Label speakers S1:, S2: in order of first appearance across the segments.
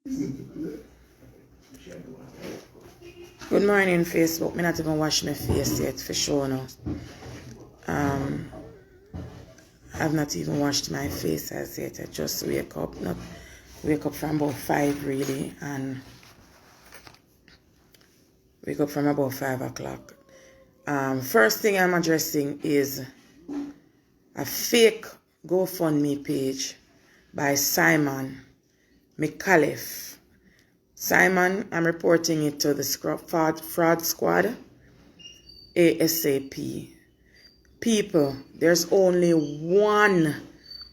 S1: Good morning, Facebook. Me not even wash my face yet for sure now. I've not even washed my face as yet. I just wake up from about 5 really, and wake up from about 5 o'clock. First thing I'm addressing is a fake GoFundMe page by Simon McAuliffe. Simon, I'm reporting it to the fraud squad ASAP. People, there's only one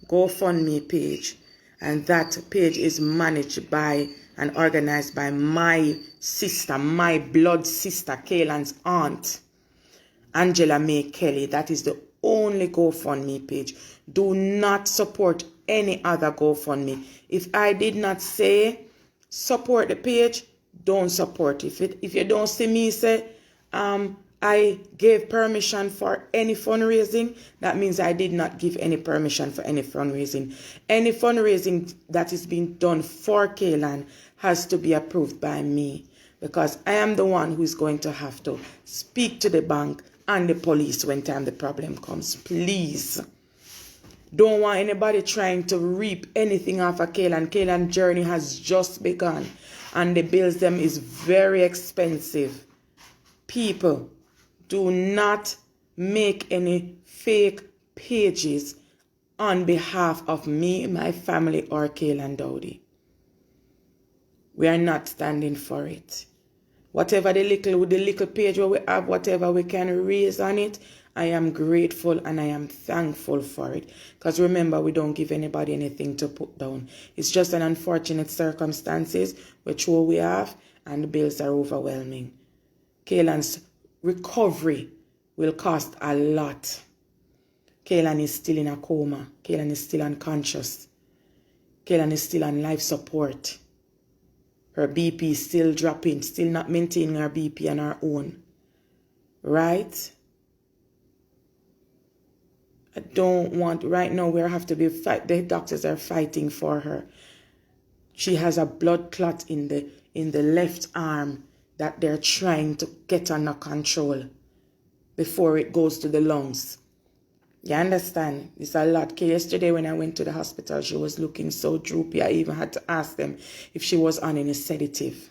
S1: GoFundMe page, and that page is managed by and organized by my sister, my blood sister, Kaylan's aunt, Angela May Kelly. That is the only GoFundMe page. Do not support any other GoFundMe. If I did not say support the page, don't support it. If you don't see me say I gave permission for any fundraising, that means I did not give any permission for any fundraising. Any fundraising that is being done for Kaylan has to be approved by me, because I am the one who is going to have to speak to the bank and the police when time the problem comes. Please. Don't want anybody trying to reap anything off of Kaylan. Kaylan's journey has just begun, and the bills them is very expensive. People, do not make any fake pages on behalf of me, my family, or Kaylan Dowdy. We are not standing for it. Whatever the little page where we have, whatever we can raise on it, I am grateful and I am thankful for it. Because remember, we don't give anybody anything to put down. It's just an unfortunate circumstances which we have, and the bills are overwhelming. Kaylan's recovery will cost a lot. Kaylan is still in a coma. Kaylan is still unconscious. Kaylan is still on life support. Her BP is still dropping, still not maintaining her BP on her own. Right? I don't want, right now we have to be the doctors are fighting for her. She has a blood clot in the left arm that they're trying to get under control before it goes to the lungs. You understand? It's a lot. Okay, yesterday when I went to the hospital, she was looking so droopy. I even had to ask them if she was on any sedative.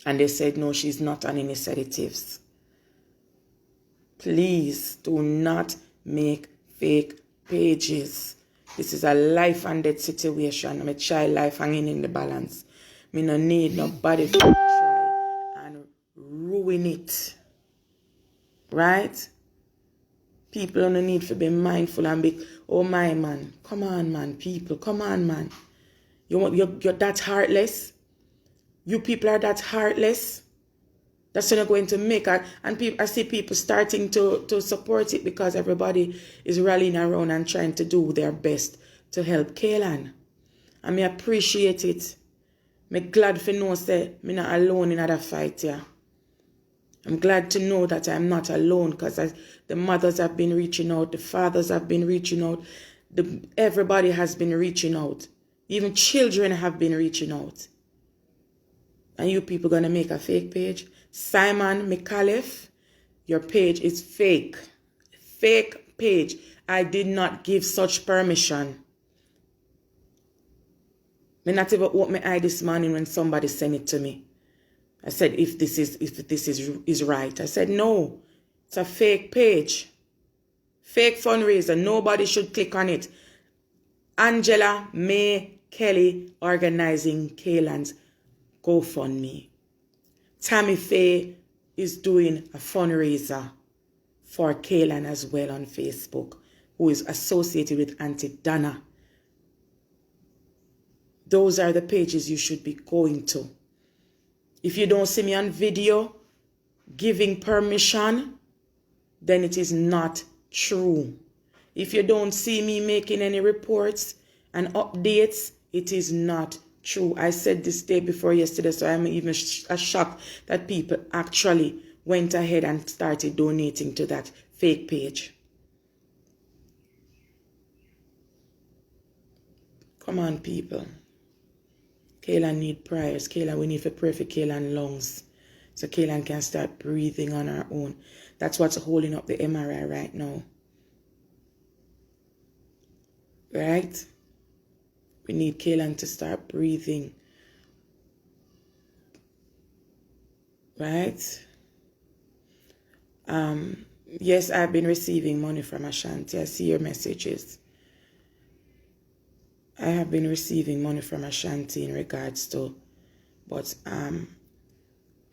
S1: And they said, no, she's not on any sedatives. Please do not make fake pages. This is a life and death situation. I'm a child life hanging in the balance. Me no need nobody to try and ruin it. Right? People don't need to be mindful and be, oh my man, come on man, people, come on man. You're that heartless? You people are that heartless? That's not going to make it. And I see people starting to support it because everybody is rallying around and trying to do their best to help Kaylan. And me appreciate it. Me glad for know say me not alone in that fight here. I'm glad to know that I'm not alone, because the mothers have been reaching out, the fathers have been reaching out, everybody has been reaching out. Even children have been reaching out. And you people gonna make a fake page? Simon McAuliffe, your page is fake. Fake page. I did not give such permission. Me not even open my eye this morning when somebody sent it to me. I said, if this is right. I said, no, it's a fake page. Fake fundraiser. Nobody should click on it. Angela May Kelly organizing Kaylan's GoFundMe. Tammy Faye is doing a fundraiser for Kaylan as well on Facebook, who is associated with Auntie Donna. Those are the pages you should be going to. If you don't see me on video giving permission, then it is not true. If you don't see me making any reports and updates, it is not true. I said this day before yesterday, so I'm even shocked that people actually went ahead and started donating to that fake page. Come on, people. Kaylan need prayers. Kaylan, we need to pray for Kaylan lungs, so Kaylan can start breathing on her own. That's what's holding up the MRI right now. Right? We need Kaylan to start breathing. Right? Yes, I've been receiving money from Ashanti. I see your messages. I have been receiving money from Ashanti in regards to, but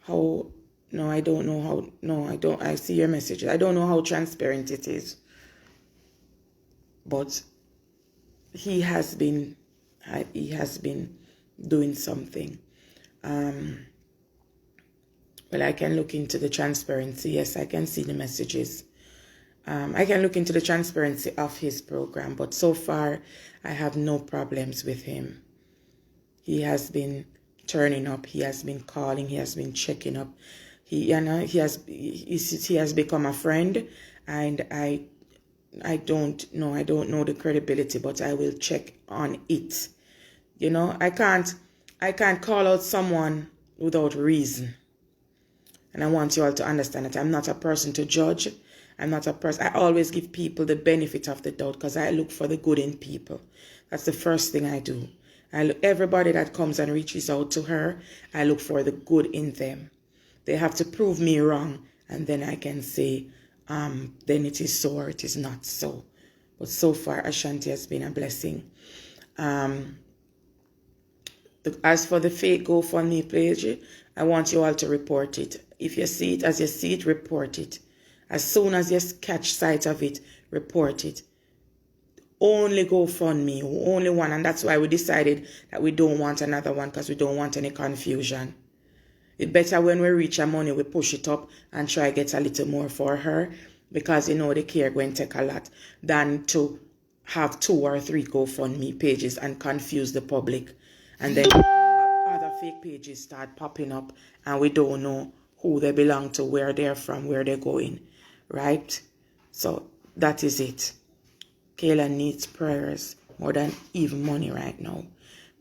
S1: how, no, I don't know how, no, I don't, I see your messages. I don't know how transparent it is, but he has been doing something. Well, I can look into the transparency. Yes, I can see the messages. I can look into the transparency of his program, but so far I have no problems with him. He has been turning up. He has been calling. He has been checking up. He has become a friend, and I don't know the credibility, but I will check on it. You know, I can't call out someone without reason. And I want you all to understand that I'm not a person to judge. I'm not a person. I always give people the benefit of the doubt because I look for the good in people. That's the first thing I do. Everybody that comes and reaches out to her, I look for the good in them. They have to prove me wrong, and then I can say, then it is so or it is not so. But so far, Ashanti has been a blessing. As for the fake GoFundMe page, I want you all to report it. If you see it, as you see it, report it. As soon as you catch sight of it, report it. Only GoFundMe, only one. And that's why we decided that we don't want another one, because we don't want any confusion. It's better when we reach our money, we push it up and try to get a little more for her, because you know the care going to take a lot, than to have 2 or 3 GoFundMe pages and confuse the public. And then other fake pages start popping up and we don't know who they belong to, where they're from, where they're going. Right? So that is it. Kaylan needs prayers more than even money right now.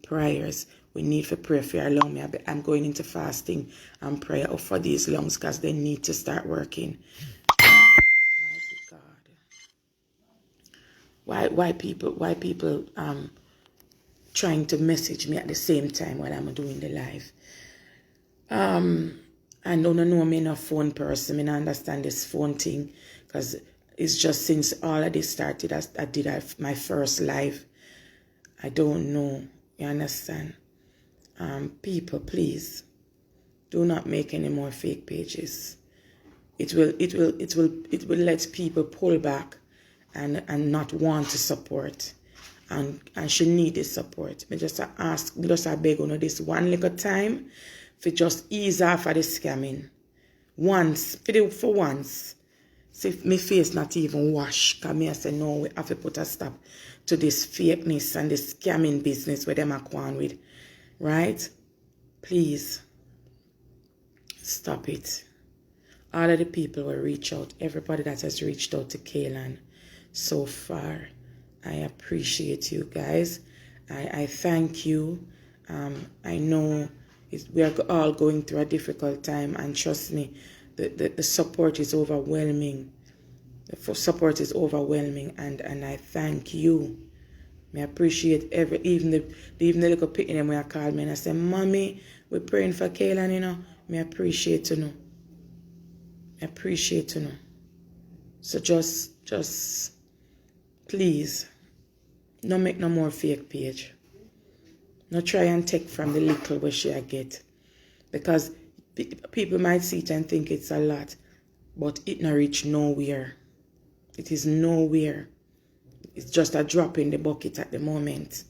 S1: Prayers. We need to pray for your lungs. I'm going into fasting and prayer for these lungs because they need to start working. Mighty God. Why people trying to message me at the same time while I'm doing the live? I don't know me a phone person. I don't understand this phone thing, because it's just since all of this started, I did my first live. I don't know. You understand? People, please do not make any more fake pages. It will let people pull back and not want to support. And she need the support. I just beg on this one little time for just ease off of the scamming. Once, for once. See, my face not even wash. Because I say, no, we have to put a stop to this fakeness and this scamming business where them are going with. Right? Please. Stop it. All of the people will reach out. Everybody that has reached out to Kaylan so far. I appreciate you guys. I thank you. I know we are all going through a difficult time, and trust me, the support is overwhelming. The support is overwhelming, and I thank you. I appreciate even the little picking them when I call me and I say, Mommy, we're praying for Kaylan, you know. I appreciate to know. I appreciate to know. So just please, no make no more fake page. No try and take from the little where she get. Because people might see it and think it's a lot, but it not reach nowhere. It is nowhere. It's just a drop in the bucket at the moment.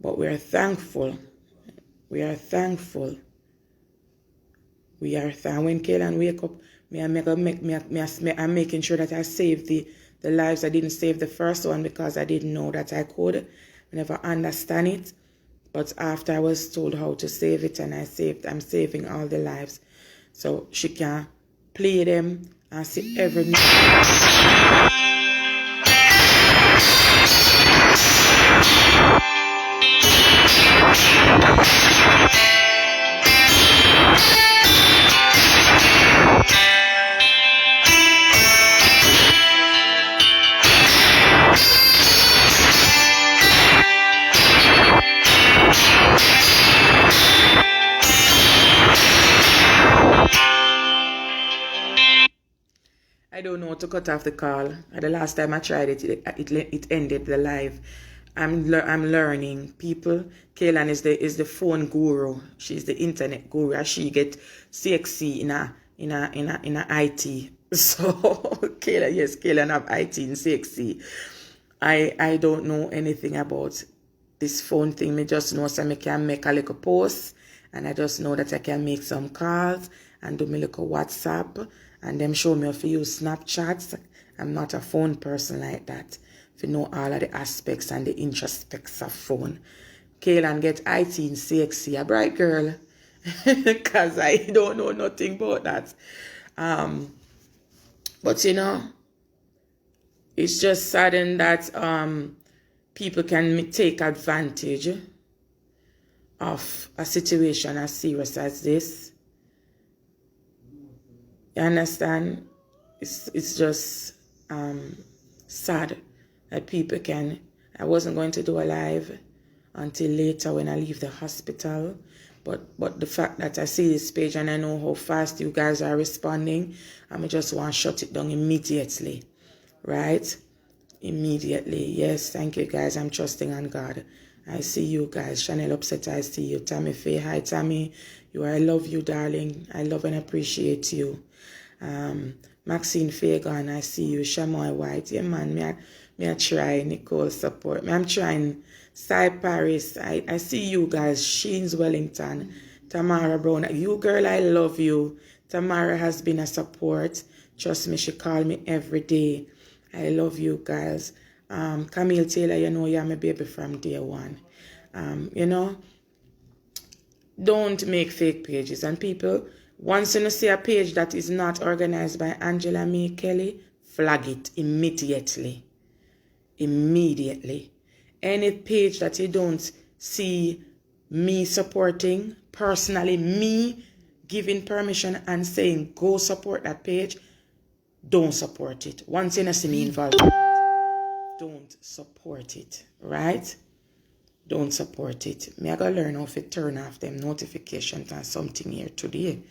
S1: But we are thankful. We are thankful. We are thankful. When Kaylan wake up, I'm making sure that I save the lives. I didn't save the first one because I didn't know that I could. I never understand it. But after I was told how to save it, and I'm saving all the lives. So she can play them and see every minute. don't know how to cut off the call. The last time I tried it, it ended the live. I'm learning, people. Kaylan is the phone guru. She's the internet guru. She get CXC in a IT. So Kaylan, yes, Kaylan have IT in CXC. I don't know anything about this phone thing. Me just know so I can make a little post, and I just know that I can make some calls and do me little WhatsApp, and them show me how to use Snapchats. I'm not a phone person like that. If you know all of the aspects and the introspects of phone. Kaylan get IT in CXC, a bright girl. Because I don't know nothing about that. But you know, it's just sudden that people can take advantage of a situation as serious as this. You understand? It's just sad that people can. I wasn't going to do a live until later when I leave the hospital. But the fact that I see this page and I know how fast you guys are responding, I just want to shut it down immediately. Right? Immediately. Yes, thank you guys. I'm trusting on God. I see you guys. Chanel Upset, I see you. Tammy Faye, hi Tammy. I love you, darling. I love and appreciate you. Maxine Fagan, I see you. Shamoy White, yeah man, me I try. Nicole support me. I'm trying. Cy Paris, I see you guys. Sheens Wellington, Tamara Brown, you girl, I love you. Tamara has been a support. Trust me, she call me every day. I love you guys. Camille Taylor, you know you're my baby from day one. You know, don't make fake pages. And people, once you see a page that is not organized by Angela May Kelly, flag it immediately. Immediately. Any page that you don't see me supporting, personally, me giving permission and saying, go support that page, don't support it. Once you see me involved, don't support it, right? Don't support it. Me I gotta learn how to turn off them notifications and something here today.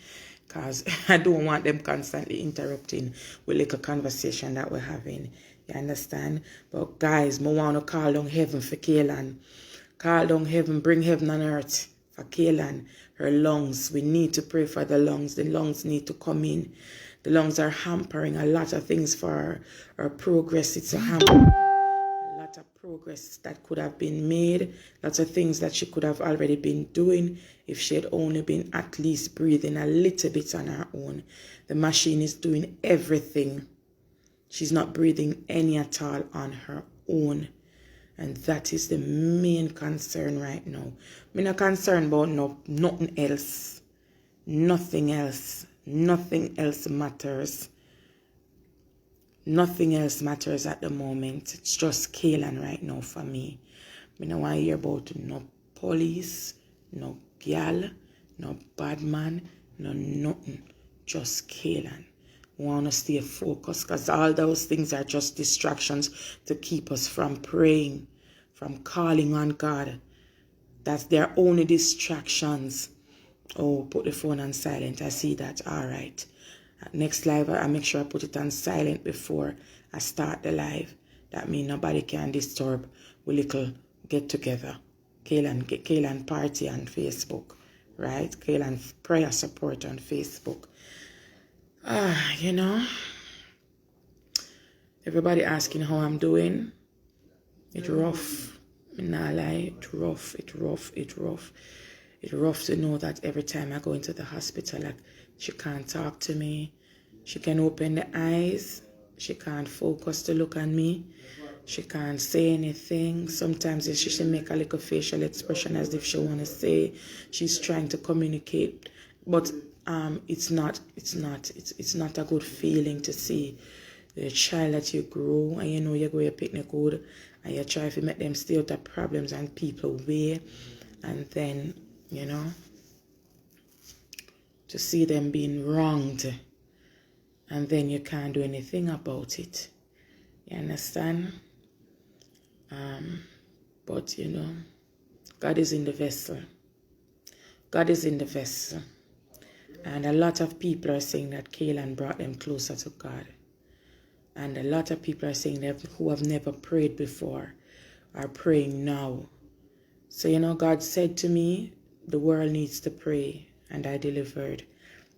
S1: Because I don't want them constantly interrupting with little conversation that we're having. You understand? But guys, I want to call down heaven for Kaylan. Call down heaven, bring heaven on earth for Kaylan. Her lungs, we need to pray for the lungs. The lungs need to come in. The lungs are hampering a lot of things for her progress. It's a hamper. Of progress that could have been made, lots of things that she could have already been doing if she had only been at least breathing a little bit on her own. The machine is doing everything. She's not breathing any at all on her own. And that is the main concern right now. I'm not concerned about nothing else. Nothing else. Nothing else matters. Nothing else matters at the moment. It's just Kaylan right now for me. I don't want to hear about no police, no gal, no bad man, no nothing. Just Kaylan. I want to stay focused because all those things are just distractions to keep us from praying, from calling on God. That's their only distractions. Oh, put the phone on silent. I see that. All right. Next live, I make sure I put it on silent before I start the live. That means nobody can disturb. We little get together. Kaylan party on Facebook, right? Kaylan prayer support on Facebook. You know, everybody asking how I'm doing. It's rough. I'm not lie. It's rough. It's rough. It's rough. It's rough to know that every time I go into the hospital, like, she can't talk to me. She can open the eyes. She can't focus to look at me. She can't say anything. Sometimes she should make a little facial expression as if she want to say she's trying to communicate. But it's not a good feeling to see the child that you grow and you know you go your picnic good and you try to make them stay out of problems and people way, and then, you know, to see them being wronged, and then you can't do anything about it. You understand? But, you know, God is in the vessel. God is in the vessel. And a lot of people are saying that Kaylan brought them closer to God. And a lot of people are saying that who have never prayed before are praying now. So, you know, God said to me, the world needs to pray. And I delivered.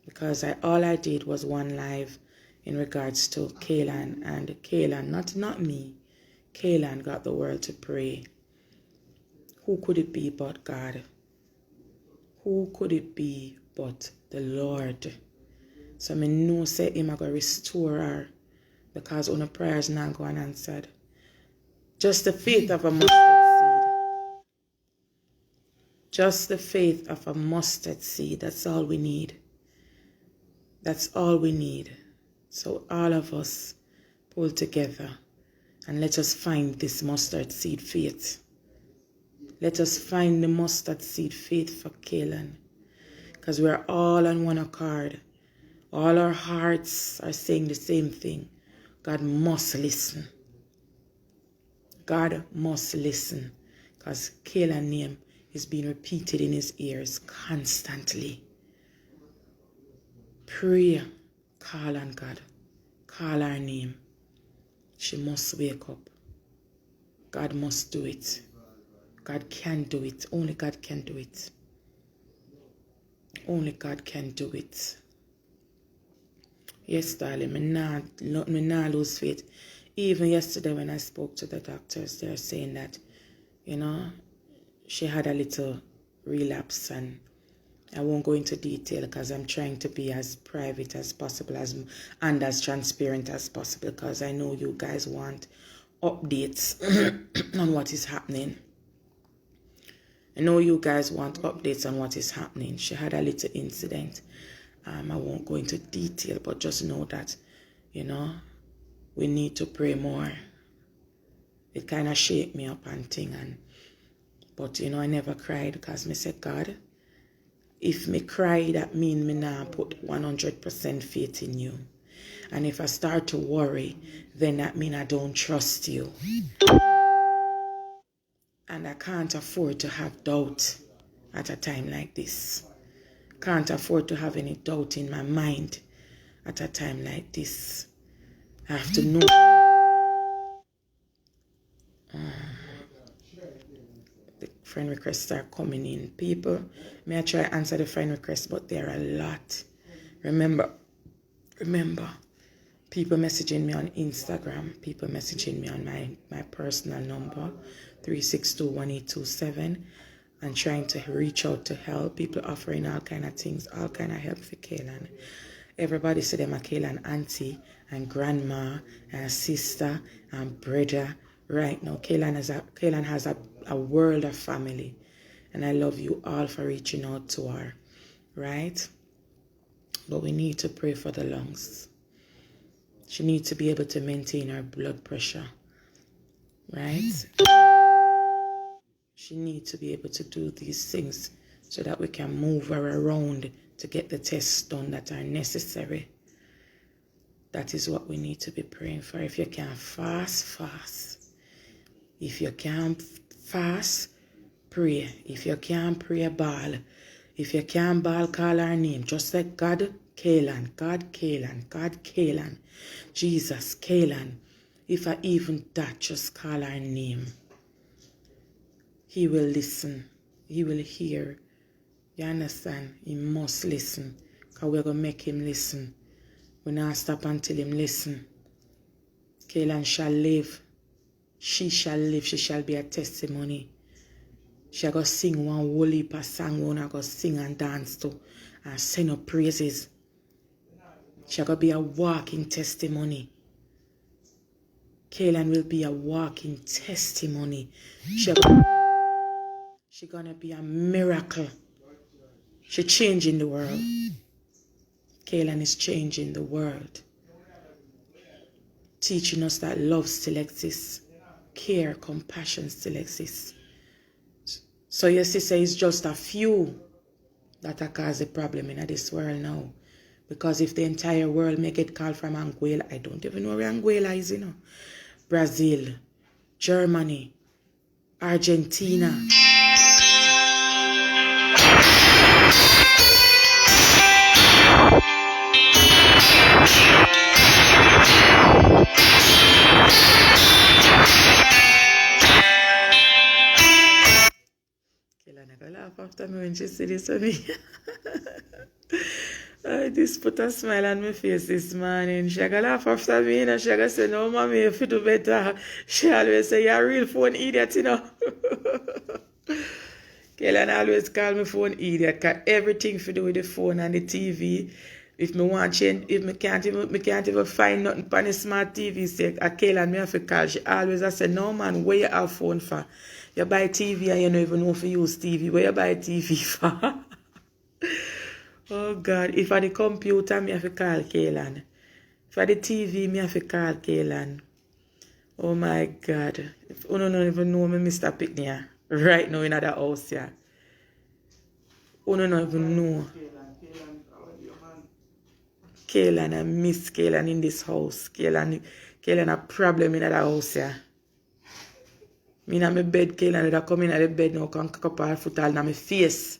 S1: Because all I did was one live in regards to Kaylan. And Kaylan, not me, Kaylan got the world to pray. Who could it be but God? Who could it be but the Lord? So I know say him are going to restore her. Because on prayers not going answered. Just the faith of a mustard seed. Just the faith of a mustard seed. That's all we need. That's all we need. So all of us pull together and let us find this mustard seed faith. Let us find the mustard seed faith for Kaylan. Because we're all on one accord. All our hearts are saying the same thing. God must listen. God must listen. Because Kaylan's name is being repeated in his ears constantly. Pray. Call on God. Call her name. She must wake up. God must do it. God can do it. Only God can do it. Only God can do it. Yes, darling, me not lose faith. Even yesterday when I spoke to the doctors, they're saying that, you know, she had a little relapse, and I won't go into detail because I'm trying to be as private as possible and as transparent as possible, because I know you guys want updates on what is happening. I know you guys want updates on what is happening. She had a little incident. I won't go into detail, but just know that, you know, we need to pray more. It kind of shake me up and thing. But, you know, I never cried because I said, God, if me cry, that mean me now put 100% faith in you. And if I start to worry, then that mean I don't trust you. And I can't afford to have doubt at a time like this. Can't afford to have any doubt in my mind at a time like this. I have to know. The friend requests are coming in. People, may I try to answer the friend requests, but there are a lot. Remember, people messaging me on Instagram, people messaging me on my personal number, 3621827, and trying to reach out to help. People offering all kind of things, all kind of help for Kaylan. Everybody say them a Kaylan auntie and grandma and sister and brother. Right now, Kaylan has a world of family. And I love you all for reaching out to her. Right? But we need to pray for the lungs. She needs to be able to maintain her blood pressure. Right? She needs to be able to do these things so that we can move her around to get the tests done that are necessary. That is what we need to be praying for. If you can fast. If you can't fast, pray. If you can't pray, bawl. If you can't bawl, call her name. Just like God, Kaylan. God, Kaylan. God, Kaylan. Jesus, Kaylan. If I even that, just call her name. He will listen. He will hear. You understand? He must listen. Because we're going to make him listen. We not stop until him listen. Kaylan shall live. She shall live. She shall be a testimony. She go sing one whole heap of song. We're going to sing and dance to. And sing up praises. She go be a walking testimony. Kaylan will be a walking testimony. She gonna be a miracle. She changing the world. Kaylan is changing the world. Teaching us that love still exists. Care, compassion still exists. So your sister is just a few that are cause the problem in this world now. Because if the entire world may get called from Anguilla, I don't even know where Anguilla is, you know. Brazil, Germany, Argentina. after me when she said this to me. This put a smile on my face this morning. She gonna laugh after me and she gonna say, no, mommy, if you do better. She always say, you're a real phone idiot, you know. Kaylan always call me phone idiot because everything to do with the phone and the TV. If me want change, if me can't even find nothing on the smart TV say, Kaylan me have to call. She always I say, no man, where you have phone for? You buy TV and you don't even know if you use TV. Where you buy TV for? Oh God, if I the computer, me have to call Kaylan. If I the TV, me have to call Kaylan. Oh my God. If you don't even know me, Mr. Pickney, right now in that house, yeah. You don't even know. Kaylan, I miss Kaylan in this house. Kaylan a problem in that house, yeah. Me in my bed, Kaylan, that come in the bed now, come cock up her foot all in my face.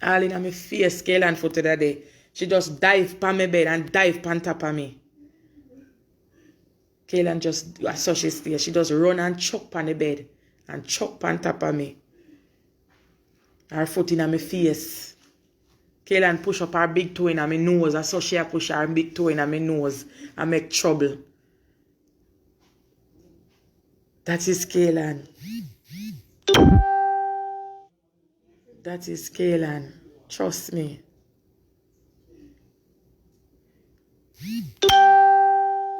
S1: All in my face, Kaylan foot that day. She just dive pan my bed and dive pan top of me. Kaylan just, so she stay. She just run and chop on the bed and chop on top of me. Her foot in my face. Kaylan push up her big toe in my nose. I saw she push her big toe in my nose and make trouble. That is Kaylan. That is Kaylan. Trust me. I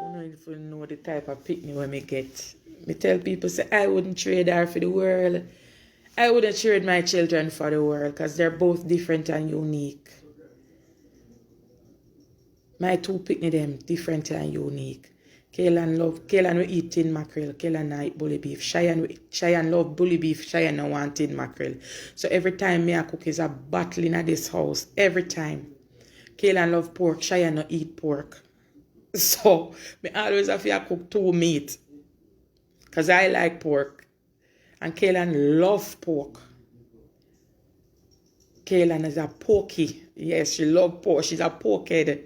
S1: don't even know the type of picnic when me get. Me tell people, say, I wouldn't trade her for the world. I wouldn't trade my children for the world because they're both different and unique. My two picnic them different and unique. Kaylan will eat tin mackerel. Kaylan not eat bully beef. Cheyenne love bully beef. Cheyenne no want tin mackerel. So every time me I cook is a battle in this house. Every time. Kaylan love pork. Cheyenne no eat pork. So me always have to cook two meat. Because I like pork. And Kaylan love pork. Kaylan is a porky. Yes, she love pork. She's a porkhead.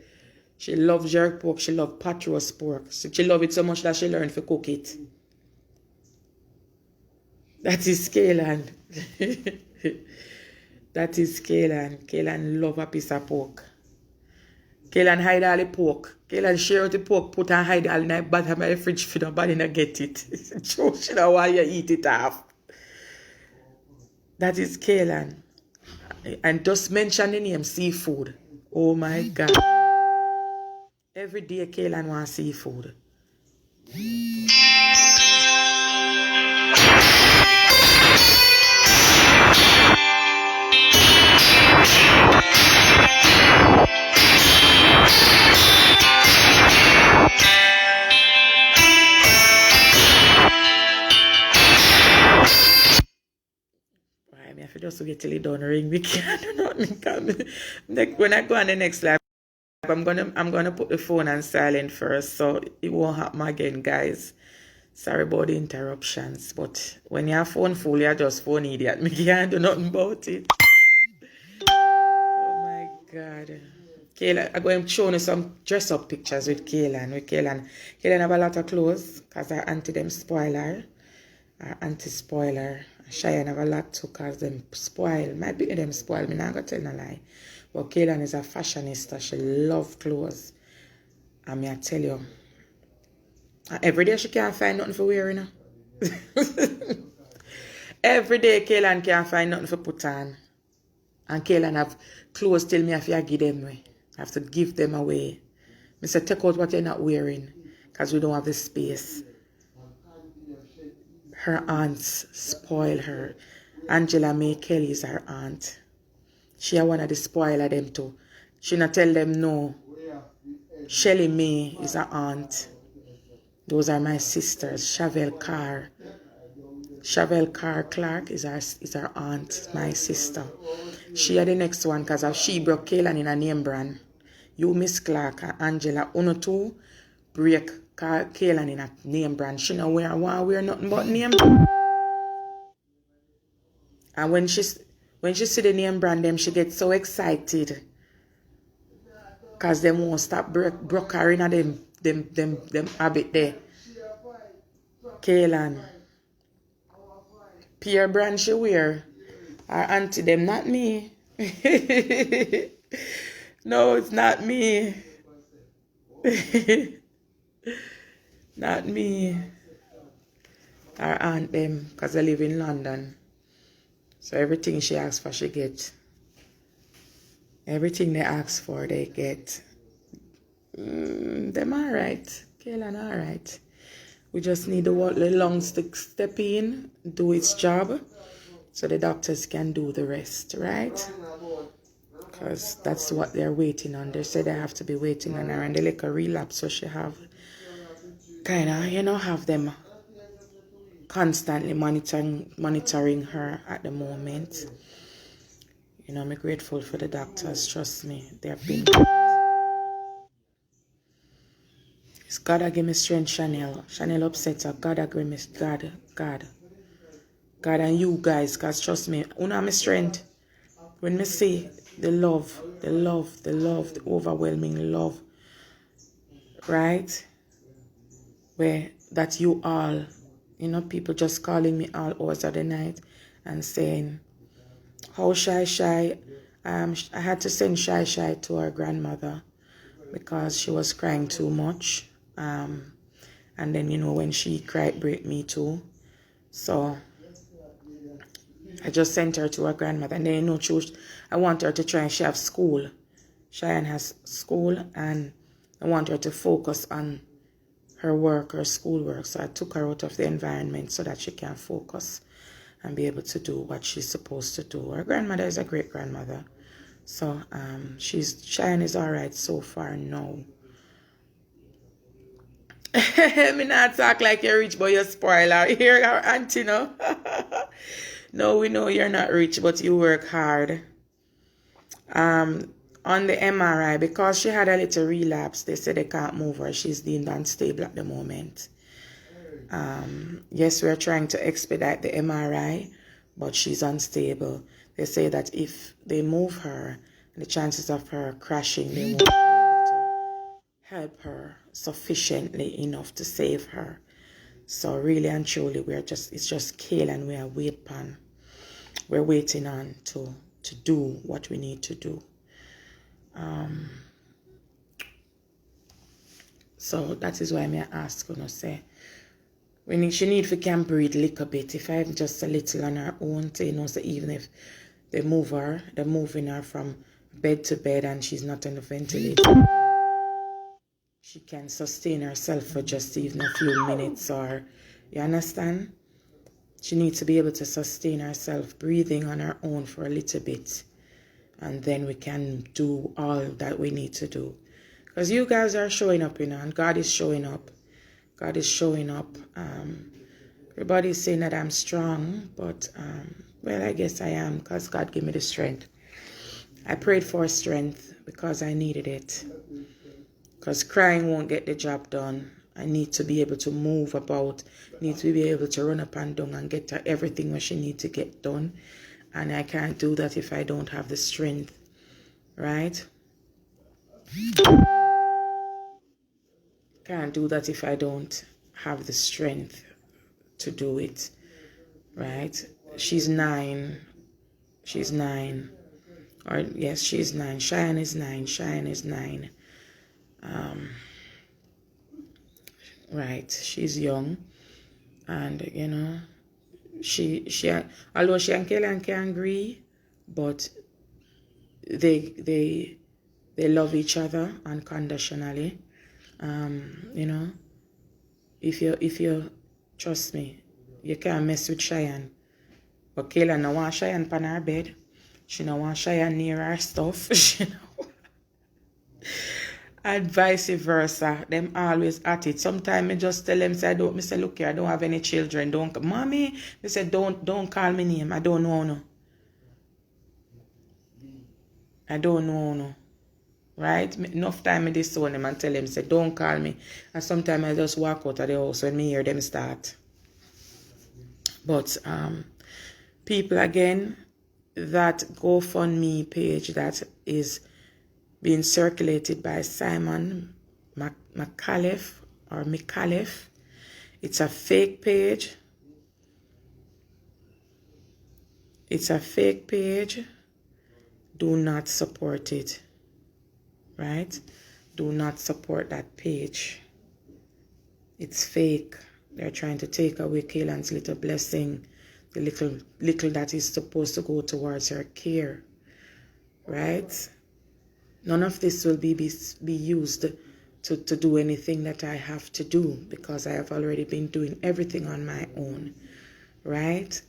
S1: She loves jerk pork. She loves pot roast pork. So she loves it so much that she learned to cook it. That is Kaylan. That is Kaylan. Kaylan love a piece of pork. Kaylan hide all the pork. Kaylan share out the pork, put and hide all in the bottom of the fridge for nobody to get it. She know why you eat it off. That is Kaylan. And just mention the name seafood. Oh my God. Every day Kaylan wants seafood. I have to just get till it done ring. We can't do nothing. When I go on the next live, I'm gonna put the phone on silent first, so it won't happen again, guys. Sorry about the interruptions, but when your phone full, you're just phone idiot. Me can't do nothing about it. Oh my God. Kaylan, I'm going to show you some dress up pictures with Kaylan. Kaylan have a lot of clothes because her auntie them spoil her. Her auntie spoil her. Cheyenne have a lot too because them spoil. My baby them spoil. Me not gonna tell no lie. But Kaylan is a fashionista. She love clothes. And me I tell you, every day she can't find nothing for wearing. Every day Kaylan can't find nothing for put on. And Kaylan have clothes till me have to give them away. I have to give them away. I say take out what you're not wearing because we don't have the space. Her aunts spoil her. Angela May Kelly is her aunt. She is one of the spoiler them too. She not tell them no. Shelly May is her aunt. Those are my sisters. Chevelle Carr. Chevelle Carr Clark is her aunt, my sister. She are the next one because she broke Kaylan in a name brand. You Miss Clark and Angela Uno too break Kaylan in a name brand. She know wear nothing but name. And when she see the name brand them, she gets so excited. Cause them won't stop broke her in a them habit there. Kaylan. Peer brand she wear. Our auntie them, not me. No, it's not me. Not me. Our aunt them, because I live in London. So everything she asks for, she get. Everything they ask for, they get. Them alright. Kaylan alright. We just need the lungs to step in, do its job, so the doctors can do the rest, right? Because that's what they're waiting on. They say they have to be waiting on her, and they like a relapse, so she have kind of, have them constantly monitoring her at the moment. I'm grateful for the doctors. Trust me, they've been. It's God give me strength, Chanel. Chanel upset her. God give me God and you guys, because trust me, una my strength. When me see the love, the overwhelming love, right? Where that you all, people just calling me all hours of the night and saying, how shy. I had to send shy to her grandmother because she was crying too much. And then, when she cried, break me too. So I just sent her to her grandmother. And then, I want her to try, and she have school. Cheyenne has school, and I want her to focus on her work, her schoolwork. So I took her out of the environment so that she can focus and be able to do what she's supposed to do. Her grandmother is a great grandmother. So Cheyenne is all right so far now. Me not talk like you're rich, but you're spoiler. Here, our auntie, no? No, we know you're not rich, but you work hard. On the MRI, because she had a little relapse, they said they can't move her. She's deemed unstable at the moment. Yes, we're trying to expedite the MRI, but she's unstable. They say that if they move her, the chances of her crashing, they won't be able to help her sufficiently enough to save her. So really and truly, it's just Kaylan we're waiting on to do what we need to do. So that is why I ask, say, she need to can breathe a little bit. If I'm just a little on her own, so even if they're moving her from bed to bed and she's not on the ventilator, she can sustain herself for just even a few minutes, or, you understand? She needs to be able to sustain herself breathing on her own for a little bit. And then we can do all that we need to do. Because you guys are showing up, and God is showing up. God is showing up. Everybody's saying that I'm strong, but, well, I guess I am, because God gave me the strength. I prayed for strength because I needed it. Because crying won't get the job done. I need to be able to move about, need to be able to run up and down and get her everything what she needs to get done. And I can't do that if I don't have the strength, right? Can't do that if I don't have the strength to do it, right? She's 9. She's 9. Or, yes, she's 9. Cheyenne is 9. Cheyenne is 9. Right, she's young. And, she although she and Kaylan can agree, but they love each other unconditionally. If you trust me, you can't mess with Cheyenne. But Kaylan no want Cheyenne on her bed. She no want Cheyenne near her stuff. And vice versa. Them always at it. Sometimes I just tell them, say, look here, I don't have any children. Mommy, they say, don't call me name. I don't know no. I don't know no. Right? Enough time I disown them and tell them, say, don't call me. And sometimes I just walk out of the house when me hear them start. But people, again, that GoFundMe page that is being circulated by Simon McAuliffe or McAuliffe. It's a fake page. It's a fake page. Do not support it. Right? Do not support that page. It's fake. They're trying to take away Kaylan's little blessing, the little that is supposed to go towards her care. Right? None of this will be used to do anything that I have to do, because I have already been doing everything on my own. Right?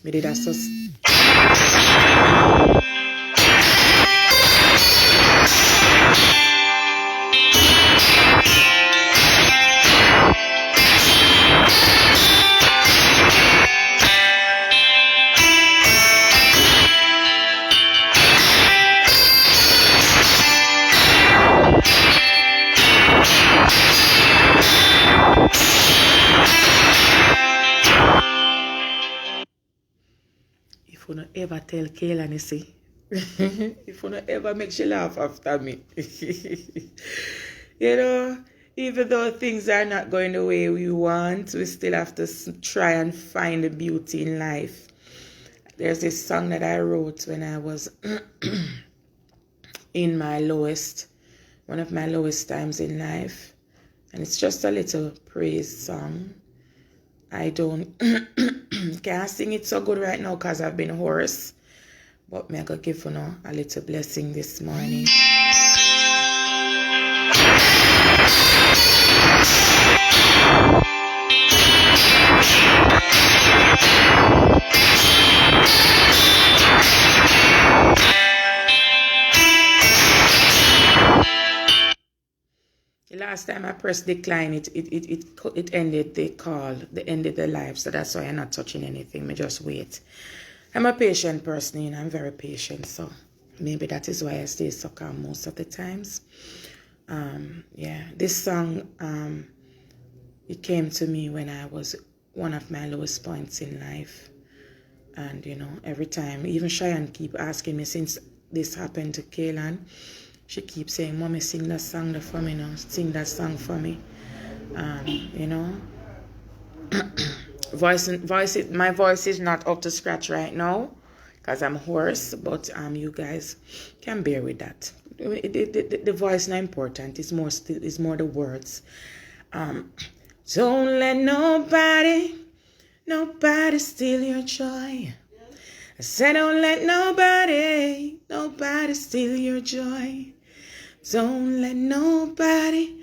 S1: Me did a if you don't ever tell Kaylan, you see, if you don't ever make she laugh after me, you know, even though things are not going the way we want, we still have to try and find the beauty in life. There's this song that I wrote when I was in my lowest, one of my lowest times in life. And it's just a little praise song. I don't can't sing it so good right now because I've been hoarse. But me I go give you know a little blessing this morning. The last time I pressed decline, it ended the call, it ended the live, so that's why I'm not touching anything. Me just wait. I'm a patient person, you know, I'm very patient, so maybe that is why I stay so calm most of the times. Yeah, this song, it came to me when I was one of my lowest points in life. And, you know, every time, even Cheyenne keep asking me since this happened to Kaylan, she keeps saying, Mommy, sing that song for me now. Sing that song for me. You know, my voice is not up to scratch right now because I'm hoarse, but you guys can bear with that. The voice is not important. It's more the words. Don't let nobody steal your joy. I said, don't let nobody steal your joy. Don't let nobody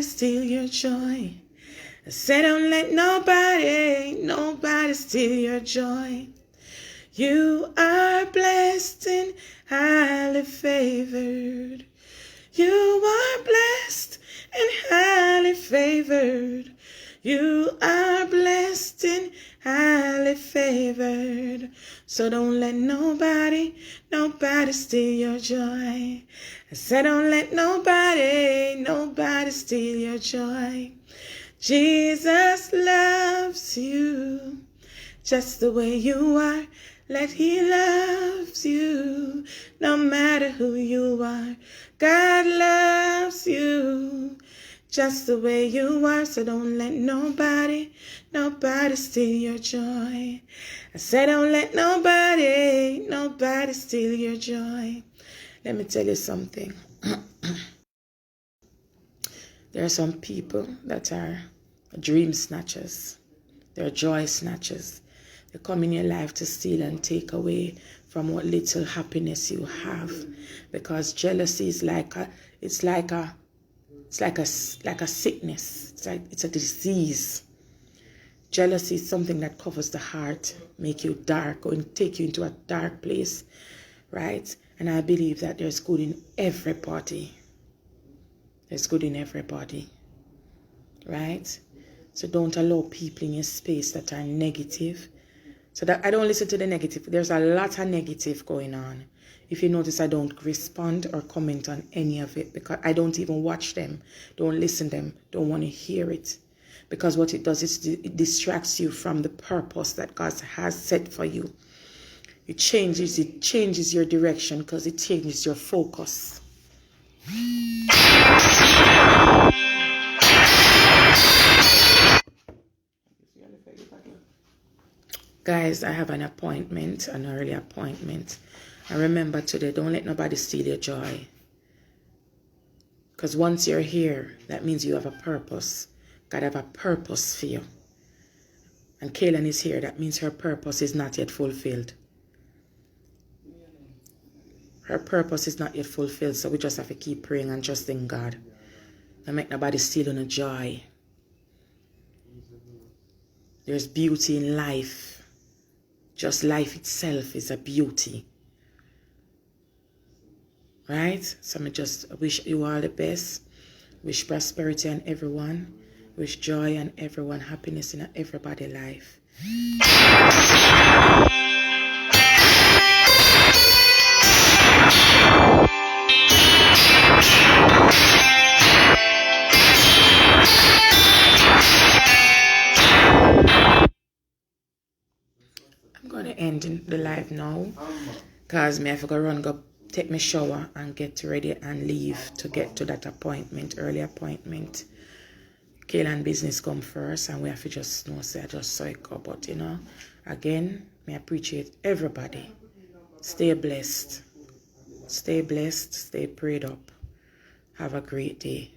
S1: steal your joy. I said, don't let nobody steal your joy. You are blessed and highly favored. You are blessed and highly favored. You are blessed and highly favored. So don't let nobody steal your joy. I said don't let nobody steal your joy. Jesus loves you just the way you are. Let he loves you no matter who you are. God loves you just the way you are, so don't let nobody steal your joy. I said don't let nobody steal your joy. Let me tell you something. There are some people that are dream snatchers. They're joy snatchers. They come in your life to steal and take away from what little happiness you have. Because jealousy is like a sickness. It's a disease. Jealousy is something that covers the heart, make you dark, or take you into a dark place, right? And I believe that there's good in everybody. There's good in everybody, right? So don't allow people in your space that are negative. So that I don't listen to the negative. There's a lot of negative going on. If you notice, I don't respond or comment on any of it because I don't even watch them, don't listen to them, don't want to hear it. Because what it does is it distracts you from the purpose that God has set for you. It changes your direction because it changes your focus. Guys, I have an appointment, an early appointment. And remember today, don't let nobody steal your joy. Because once you're here, that means you have a purpose. God have a purpose for you. And Kaylan is here. That means her purpose is not yet fulfilled. Her purpose is not yet fulfilled. So we just have to keep praying and trusting God. Don't make nobody steal on joy. There's beauty in life. Just life itself is a beauty. Right? So I just wish you all the best. Wish prosperity on everyone. Wish joy on everyone. Happiness in everybody's life. I'm going to end the live now. Because I have to run, go take my shower and get ready and leave to get to that appointment, early appointment. Kaylan business come first and we have to just know, say I just saw it go. But you know, again, I appreciate everybody. Stay blessed. Stay blessed. Stay prayed up. Have a great day.